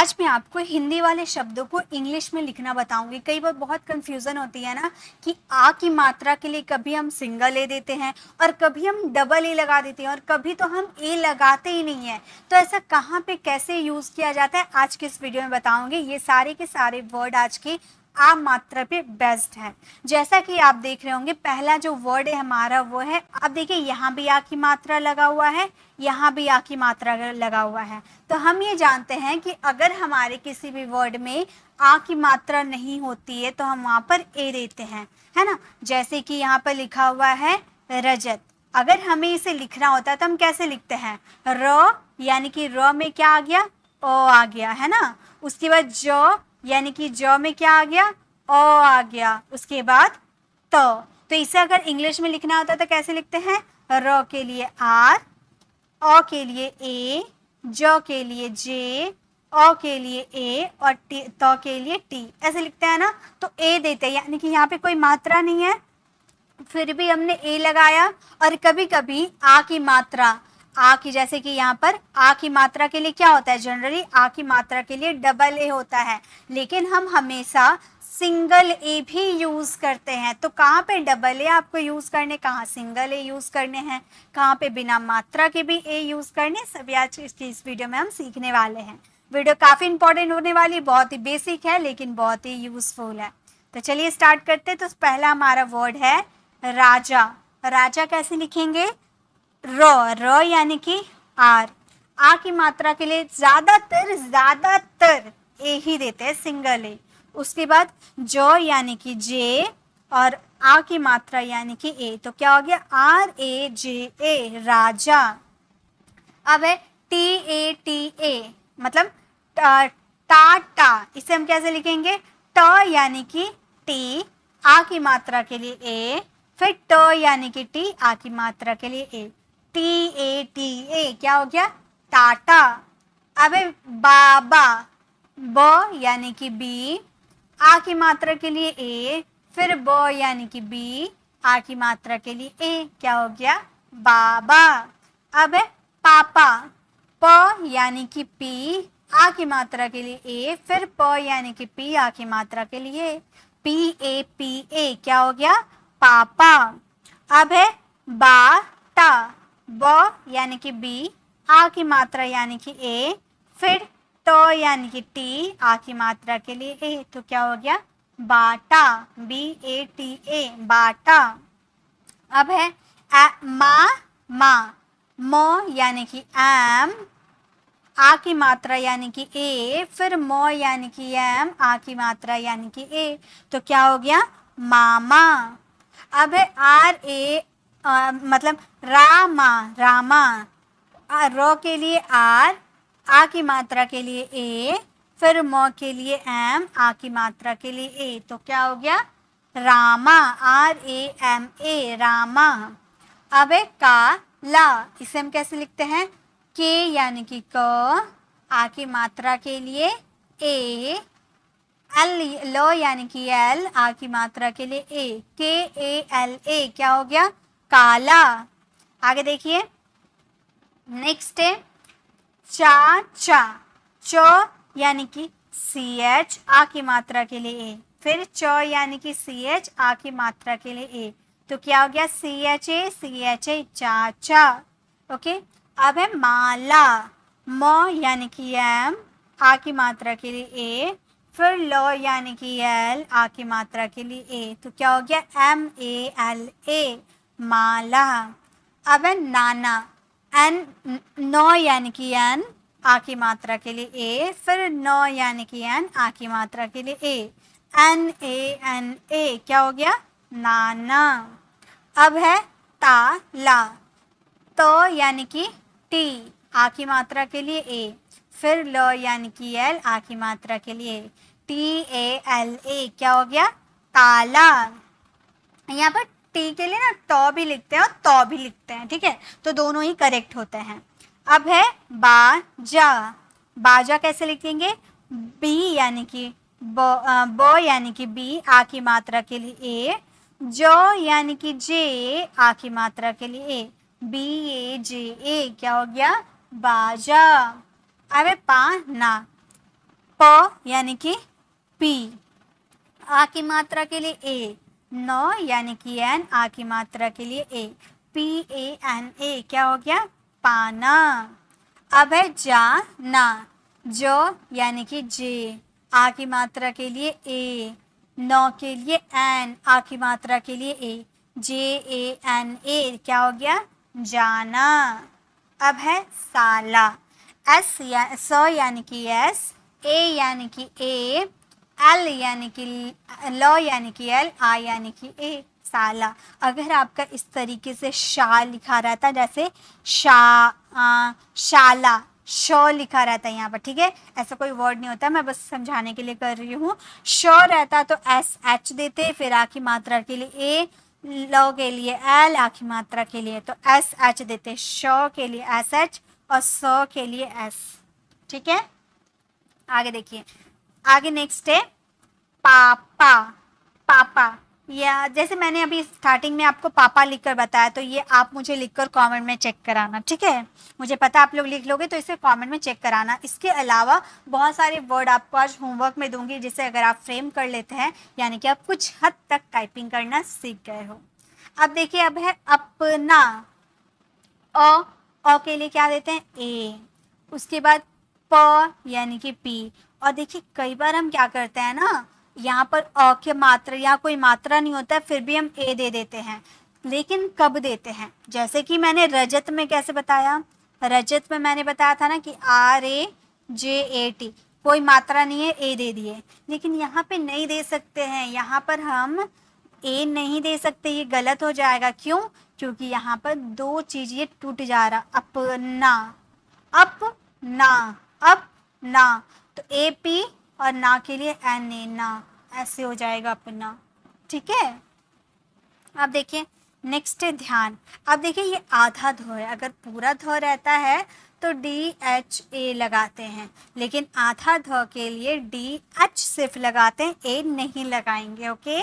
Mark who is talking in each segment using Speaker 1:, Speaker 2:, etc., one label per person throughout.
Speaker 1: आज मैं आपको हिंदी वाले शब्दों को इंग्लिश में लिखना बताऊंगी। कई बार बहुत कंफ्यूजन होती है ना कि आ की मात्रा के लिए कभी हम सिंगल ए देते हैं और कभी हम डबल ए लगा देते हैं और कभी तो हम ए लगाते ही नहीं है। तो ऐसा कहाँ पे कैसे यूज किया जाता है आज के इस वीडियो में बताऊंगी। ये सारे के सारे वर्ड आज की आ मात्रा पे बेस्ड है। जैसा कि आप देख रहे होंगे पहला जो वर्ड है हमारा वो है, अब देखिए यहाँ भी आ की मात्रा लगा हुआ है, यहाँ भी आ की मात्रा लगा हुआ है। तो हम ये जानते हैं कि अगर हमारे किसी भी वर्ड में आ की मात्रा नहीं होती है तो हम वहाँ पर ए देते हैं, है ना। जैसे कि यहाँ पर लिखा हुआ है रजत, अगर हमें इसे लिखना होता है तो हम कैसे लिखते हैं, र यानी कि र में क्या आ गया, ओ आ गया, है ना। उसके बाद ज यानी कि ज में क्या आ गया, ओ आ गया। उसके बाद तो इसे अगर इंग्लिश में लिखना होता है तो कैसे लिखते हैं, र के लिए आर, ओ के लिए ए, ज के लिए जे, ओ के लिए ए और तो के लिए टी, ऐसे लिखते हैं ना। तो ए देते हैं यानी कि यहाँ पे कोई मात्रा नहीं है, फिर भी हमने ए लगाया। और कभी कभी आ की मात्रा, आ की जैसे कि यहाँ पर आ की मात्रा के लिए क्या होता है, जनरली आ की मात्रा के लिए डबल ए होता है, लेकिन हम हमेशा सिंगल ए भी यूज करते हैं। तो कहाँ पे डबल ए आपको यूज करने, कहाँ सिंगल ए यूज करने हैं, कहाँ पे बिना मात्रा के भी ए यूज करने, सभी आज इस वीडियो में हम सीखने वाले हैं। वीडियो काफी इंपॉर्टेंट होने वाली, बहुत ही बेसिक है लेकिन बहुत ही यूजफुल है। तो चलिए स्टार्ट करते हैं। तो पहला हमारा वर्ड है राजा। राजा कैसे लिखेंगे, र यानी कि आर, आ की मात्रा के लिए ज्यादातर ए ही देते हैं, सिंगल ए। उसके बाद जो यानी कि जे और आ की मात्रा यानी कि ए, तो क्या हो गया आर ए जे ए, राजा। अब है TA मतलब टाटा, इसे हम कैसे लिखेंगे, ट यानी कि टी, आ की मात्रा के लिए ए, फिर ट यानी कि टी, आ की मात्रा के लिए ए, TATA, क्या हो गया, टाटा। अब है बाबा, ब यानी कि बी, आ की मात्रा के लिए ए, फिर ब यानी कि बी, आ की मात्रा के लिए ए, क्या हो गया, बाबा। अब है पापा, प यानी कि पी, आ की मात्रा के लिए ए, फिर प यानी कि पी, आ की मात्रा के लिए PAPA, क्या हो गया, पापा। अब है बाटा, ब यानी कि बी, आ की मात्रा यानी कि ए, फिर तो यानी कि टी, आ की मात्रा के लिए ए, तो क्या हो गया, बाटा, BATA, बाटा। अब है मा, म यानी कि एम, आ की मात्रा यानी कि ए, फिर म यानी कि एम, आ की मात्रा यानी कि ए, तो क्या हो गया, मामा। अब है मतलब रामा, रो के लिए आर, आ की मात्रा के लिए ए, फिर म के लिए एम, आ की मात्रा के लिए ए, तो क्या हो गया, रामा, RAMA, रामा। अब है काला, इसे हम कैसे लिखते हैं, के यानी कि क, आ की मात्रा के लिए ए, लो यानी कि एल, आ की मात्रा के लिए ए, KALA, क्या हो गया, काला। आगे देखिए नेक्स्ट है चाचा, चो यानी कि CH, आ की मात्रा के लिए ए, फिर चो यानी कि CH, आ की मात्रा के लिए ए, तो क्या हो गया, CHA, चाचा। ओके। अब है माला, म यानी कि एम, आ की मात्रा के लिए ए, फिर लो यानी कि एल, आ की मात्रा के लिए ए, तो क्या हो गया, MALA, माला। अब है नाना, नो यानी कि एन, आ की मात्रा के लिए ए, फिर नो यानी कि एन, आ की मात्रा के लिए ए, NANA, क्या हो गया, नाना। अब है ताला, तो यानी कि टी, आ की मात्रा के लिए ए, फिर लो यानी कि एल, आ की मात्रा के लिए TALA, क्या हो गया, ताला। यहाँ पर टी के लिए ना तो भी लिखते हैं और तो भी लिखते हैं, ठीक है, तो दोनों ही करेक्ट होते हैं। अब है बाजा, बाजा कैसे लिखेंगे, बी यानी कि बो यानी कि बी, आ की मात्रा के लिए ए, जो यानी कि जे, आ की मात्रा के लिए ए, BAJA, क्या हो गया, बाजा। अब है पाना, प यानी कि पी, आ की मात्रा के लिए ए, न यानी कि एन, आ की मात्रा के लिए ए, पी ए एन ए, क्या हो गया? पाना। अब है जाना, जो यानी कि जे, आ की मात्रा के लिए ए, नौ के लिए एन, आ की मात्रा के लिए ए, जे ए एन ए, क्या हो गया? जाना। अब है साला, एस या स यानी कि एस, ए यानी कि ए, एल यानी कि ल यानी कि एल, आ यानी कि ए, साला। अगर आपका इस तरीके से शा लिखा रहता, जैसे शाला, शो लिखा रहता है यहाँ पर, ठीक है, ऐसा कोई वर्ड नहीं होता, मैं बस समझाने के लिए कर रही हूँ। शो रहता तो एस एच देते, फिर आ की मात्रा के लिए ए, ल के लिए एल, आ की मात्रा के लिए तो एस एच देते, शो के लिए एस एच और स के लिए एस, ठीक है। आगे देखिए, आगे नेक्स्ट है पापा, पापा, या जैसे मैंने अभी स्टार्टिंग में आपको पापा लिखकर बताया, तो ये आप मुझे लिखकर कमेंट में चेक कराना, ठीक है। मुझे पता आप लोग लिख लोगे, तो इसे कमेंट में चेक कराना। इसके अलावा बहुत सारे वर्ड आपको आज होमवर्क में दूंगी, जिसे अगर आप फ्रेम कर लेते हैं, यानी कि आप कुछ हद तक टाइपिंग करना सीख गए हो। अब देखिए, अब है अपना, अ के लिए क्या देते हैं? ए, उसके बाद प यानी कि पी, और देखिए कई बार हम क्या करते हैं ना, यहाँ पर अ के मात्रा या कोई मात्रा नहीं होता है, फिर भी हम ए दे देते हैं, लेकिन कब देते हैं? जैसे कि मैंने रजत में कैसे बताया, रजत में मैंने बताया था ना कि RAJAT, कोई मात्रा नहीं है, ए दे दिए, लेकिन यहाँ पे नहीं दे सकते हैं, यहाँ पर हम ए नहीं दे सकते, ये गलत हो जाएगा। क्यों? क्योंकि यहाँ पर दो चीज ये टूट जा रहा, अपना, अपना, अपना, तो ए पी और ना के लिए एन ए, ना, ऐसे हो जाएगा अपना, ठीक है। अब देखिए नेक्स्ट है ध्यान। अब देखिए ये आधा ध है, अगर पूरा ध रहता है तो DHA लगाते हैं, लेकिन आधा ध के लिए DH सिर्फ लगाते हैं, ए नहीं लगाएंगे, ओके।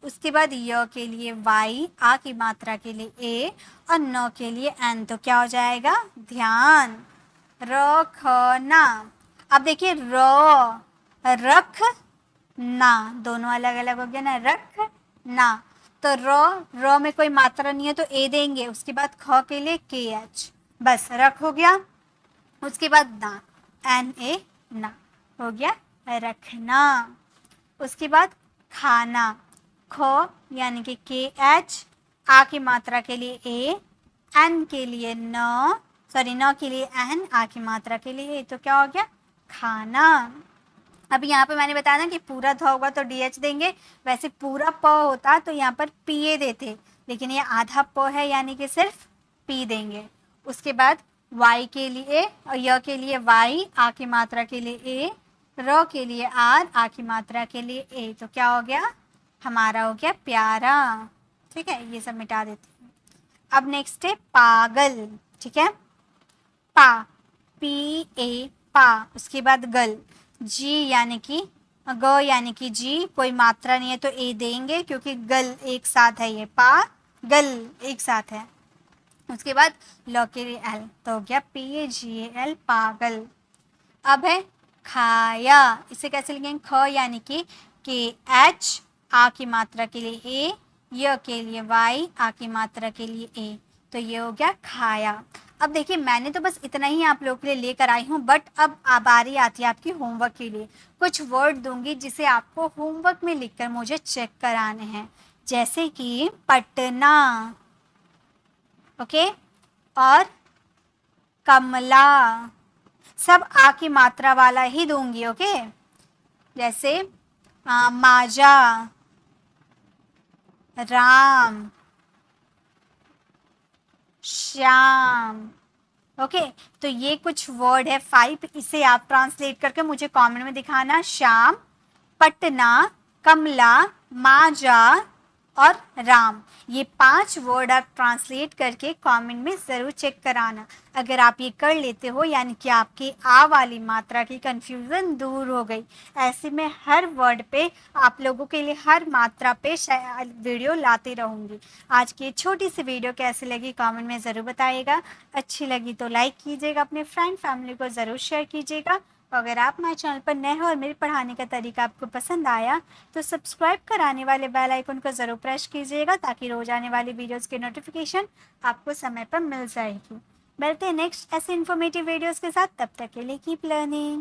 Speaker 1: उसके बाद य के लिए Y, आ की मात्रा के लिए ए और न के लिए एन, तो क्या हो जाएगा? ध्यान, रखना। अब देखिए रख ना, दोनों अलग अलग हो गया ना, रख ना, तो र में कोई मात्रा नहीं है तो ए देंगे, उसके बाद ख के लिए KH, बस रख हो गया। उसके बाद ना, NA, ना हो गया रखना। उसके बाद खाना, ख यानी कि KH, आ की मात्रा के लिए ए, एन के लिए न, सॉरी न के लिए एन, आ की मात्रा के लिए ए, तो क्या हो गया? खाना। अभी यहाँ पे मैंने बताया ना कि पूरा ध होगा तो DH देंगे, वैसे पूरा प होता तो यहाँ पर PA देते, लेकिन ये आधा प है यानी कि सिर्फ P देंगे। उसके बाद Y के लिए और य के लिए Y, आ की मात्रा के लिए ए, र के लिए R, आ की मात्रा के लिए ए, तो क्या हो गया? हमारा हो गया प्यारा, ठीक है। ये सब मिटा देते हैं। अब नेक्स्ट है पागल, ठीक है, पा, PA, पा, उसके बाद गल, जी यानी कि ग यानी कि जी, कोई मात्रा नहीं है तो ए देंगे, क्योंकि गल एक साथ है, ये पा गल एक साथ है। उसके बाद ल के लिए एल, तो हो गया PAGAL, पागल। अब है खाया, इसे कैसे लिखेंगे? ख यानी कि KH, आ की मात्रा के लिए ए, य के लिए Y, आ की मात्रा के लिए ए, तो ये हो गया खाया। अब देखिए मैंने तो बस इतना ही आप लोगों के लिए लेकर आई हूँ, बट अब बारी आती है आपकी होमवर्क के लिए। कुछ वर्ड दूंगी जिसे आपको होमवर्क में लिखकर मुझे चेक कराने हैं, जैसे कि पटना, ओके, और कमला, सब आ की मात्रा वाला ही दूंगी, ओके। जैसे माजा, राम, श्याम, ओके। तो ये कुछ वर्ड है 5, इसे आप ट्रांसलेट करके मुझे कमेंट में दिखाना। श्याम, पटना, कमला, माजा और राम, ये 5 वर्ड आप ट्रांसलेट करके कमेंट में ज़रूर चेक कराना। अगर आप ये कर लेते हो यानी कि आपकी आ वाली मात्रा की कंफ्यूजन दूर हो गई। ऐसे में हर वर्ड पे आप लोगों के लिए हर मात्रा पे वीडियो लाती रहूँगी। आज की छोटी सी वीडियो कैसी लगी कमेंट में ज़रूर बताइएगा। अच्छी लगी तो लाइक कीजिएगा, अपने फ्रेंड फैमिली को ज़रूर शेयर कीजिएगा। अगर आप हमारे चैनल पर नए हो और मेरे पढ़ाने का तरीका आपको पसंद आया तो सब्सक्राइब कराने वाले बेल आइकन को ज़रूर प्रेस कीजिएगा ताकि रोज आने वाली वीडियोस की नोटिफिकेशन आपको समय पर मिल जाएगी। मिलते हैं नेक्स्ट ऐसे इन्फॉर्मेटिव वीडियोस के साथ, तब तक के लिए कीप लर्निंग।